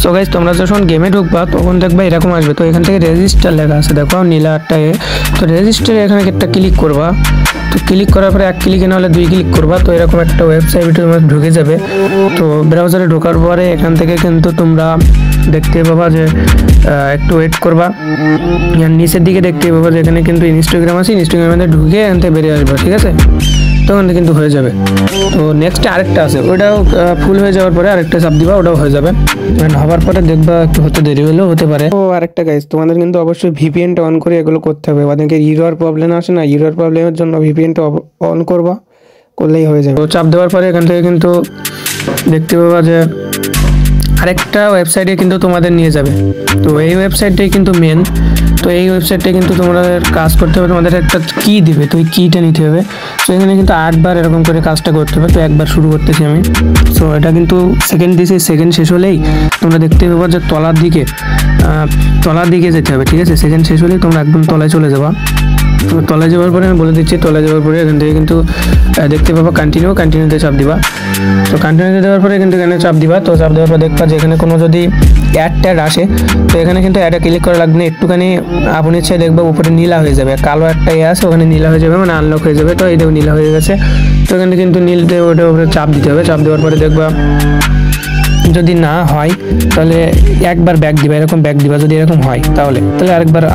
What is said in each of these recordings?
So guys তোমরা যখন গেমে ঢুকবা তখন দেখবা এরকম আসবে। তো এখান থেকে রেজিস্টার লেখা আছে, দেখো নীলা একটা তো রেজিস্টারে এখানে একটা ক্লিক করবা। তো ক্লিক করার পরে এক ক্লিকে না হলে 2 ক্লিক করবা। তো এরকম একটা ওয়েবসাইটে তোমরা ঢুকে যাবে। তো ব্রাউজারে ঢোকার পরে এখান থেকে কিন্তু তোমরা দেখতে পাবা যে একটু ওয়েট করবা। নিচের দিকে দেখতে পাবা যে এখানে কিন্তু ইনস্টাগ্রাম আছে, ইনস্টাগ্রামে ঢুকে এখান থেকে বেরিয়ে আসবে, ঠিক আছে? তখন কিন্তু হয়ে যাবে। তো নেক্সট আরেকটা আছে, ওটাও ফুল হয়ে যাওয়ার পরে আরেকটা চাপ দিবা, ওটাও হয়ে যাবে। হওয়ার পরে দেখবা একটু হতে দেরি হলেও হতে পারে। ও আরেকটা গাইস, তোমাদের কিন্তু অবশ্যই ভিপিএনটা অন করে এগুলো করতে হবে। ওদেরকে ইরর প্রবলেম আসে না, ইরর প্রবলেমের জন্য ভিপিএনটা অন করবা, করলেই হয়ে যাবে। তো চাপ দেওয়ার পরে এখান থেকে কিন্তু দেখতে পাবা যে আরেকটা ওয়েবসাইটে কিন্তু তোমাদের নিয়ে যাবে। তো এই ওয়েবসাইটটাই কিন্তু মেন। তো এই ওয়েবসাইটটা কিন্তু তোমাদের কাজ করতে হবে, তোমাদের একটা কি দিবে, তো এই কিটা নিতে হবে। তো এখানে কিন্তু 8 বার এরকম করে কাজটা করতে হবে। তো একবার শুরু করতেছি আমি। সো এটা কিন্তু সেকেন্ড দিয়েছি, সেকেন্ড শেষ হলেই তোমরা দেখতে পাবো যে তলার দিকে যেতে হবে, ঠিক আছে? সেকেন্ড শেষ হলেই তোমরা একদম তলায় চলে যাবা। তো তলায় যাওয়ার পরে আমি বলে দিচ্ছি, তলায় যাওয়ার পরে এখান থেকে কিন্তু দেখতে পাবো কন্টিনিউতে চাপ দিবা। তো কন্টিনিউতে দেওয়ার পরে কিন্তু এখানে চাপ দিবা। তো চাপ দেওয়ার পর দেখবা যে এখানে কোনো যদি অ্যাড আসে, তো এখানে কিন্তু অ্যাডে ক্লিক করা লাগবে না। একটুখানি আপনি ইচ্ছে দেখবা উপরে নীলা হয়ে যাবে, কালো একটা আছে ওখানে নীলা হয়ে যাবে, মানে আনলক হয়ে যাবে। তো এই দেখো নীলা হয়ে গেছে। তো এখানে কিন্তু নীল দিয়ে ওটার উপরে চাপ দিতে হবে। চাপ দেওয়ার পরে দেখবা যদি না হয় তাহলে একবার ব্যাক দিবা, এরকম ব্যাক দিবা। যদি এরকম হয় তাহলে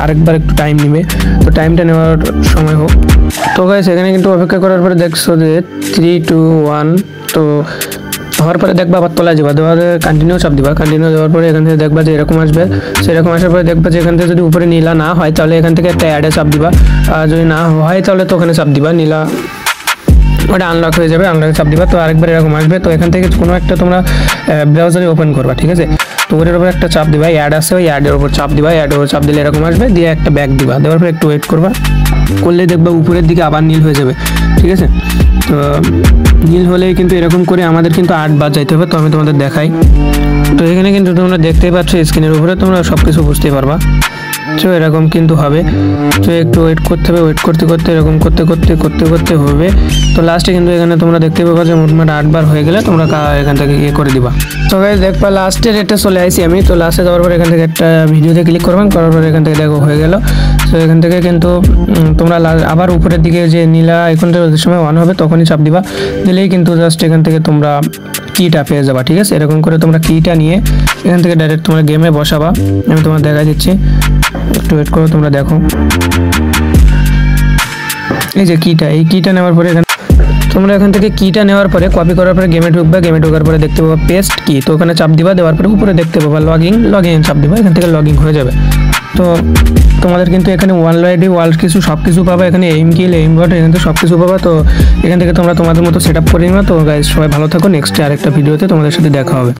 আরেকবার একটু টাইম নেবে। তো টাইমটা নেওয়ার সময় হোক। তো গাইস এখানে কিন্তু অপেক্ষা করার পরে দেখছো যে 3, 2, 1। তো হওয়ার পরে দেখবা আবার তলায় যাবা, দেওয়ার কন্টিনিউ চাপ দিবা। কন্টিনিউ দেওয়ার পরে এখান থেকে দেখবা যে এরকম আসবে। সেরকম আসার পরে দেখবা যে এখান থেকে যদি উপরে নীলা না হয় তাহলে এখান থেকে একটা অ্যাডে চাপ দিবা। আর যদি না হয় তাহলে তো ওখানে চাপ দিবা, নীলা ওটা আনলক হয়ে যাবে, আনলকে চাপ দিবা। তো আরেকবার এরকম আসবে। তো এখান থেকে কোনো একটা তোমরা ব্রাউজারে ওপেন করবা, ঠিক আছে? তো ওটার উপর একটা চাপ দিবা, অ্যাড আছে ওই অ্যাডের উপর চাপ দিবা। অ্যাডের উপর চাপ দিলে এরকম আসবে, দিয়ে একটা ব্যাক দিবা। দেওয়ার পর একটু ওয়েট করবা, করলেই দেখবা উপরের দিকে আবার নীল হয়ে যাবে, ঠিক আছে? তো নীল হলেই কিন্তু এরকম করে আমাদের কিন্তু 8 বার যাইতে হবে। তো আমি তোমাদের দেখাই। তো এখানে কিন্তু তোমরা দেখতেই পাচ্ছ স্ক্রিনের উপরে, তোমরা সব কিছু বুঝতে পারবা। তো এরকম কিন্তু হবে। তো একটু ওয়েট করতে হবে, ওয়েট করতে এরকম করতে হবে। তো লাস্টে কিন্তু এখানে তোমরা দেখতে পাবা যে মোটামুটি 8 বার হয়ে গেলে তোমরা এখান থেকে করে দিবা। তো গাইস দেখবা লাস্টের এটা চলে আসি আমি। তো লাস্টে যাওয়ার পর এখান থেকে একটা ভিডিওতে ক্লিক করবেন, করার পর এখান থেকে দেখো হয়ে গেল। তো এখান থেকে কিন্তু তোমরা আবার উপরের দিকে যে নীলা আইকনটা ওই সময় অন হবে তখনই চাপ দিবা। দিলেই কিন্তু জাস্ট এখান থেকে তোমরা কিটা পেয়ে যাবা, ঠিক আছে? এরকম করে তোমরা কিটা নিয়ে এখান থেকে ডাইরেক্ট তোমরা গেমে বসাবা। আমি তোমার দেখা দিচ্ছি, একটু ওয়েট করো, তোমরা দেখো। এই যে এই কিটা নেওয়ার পরে তোমরা এখান থেকে কিটা নেওয়ার পরে কপি করার পরে গেমে ঢুকবে। গেমে ঢোকার পরে দেখতে পাবা পেস্ট কি, তো ওখানে চাপ দিবা। দেওয়ার পরে উপরে দেখতে পাবা লগইন চাপ দিবা। এখান থেকে লগইন হয়ে যাবে। তো তোমাদের কিন্তু এখানে ওয়ার্ল্ড আইডি সব কিছু পাবা। এখানে এইম কিল, এইম বট, এখান থেকে সব কিছু পাবা। তো এখান থেকে তোমরা তোমাদের মতো সেট আপ করে নিবা। তো গাইস সবাই ভালো থাকো, নেক্সট আরেকটা ভিডিওতে তোমাদের সাথে দেখা হবে।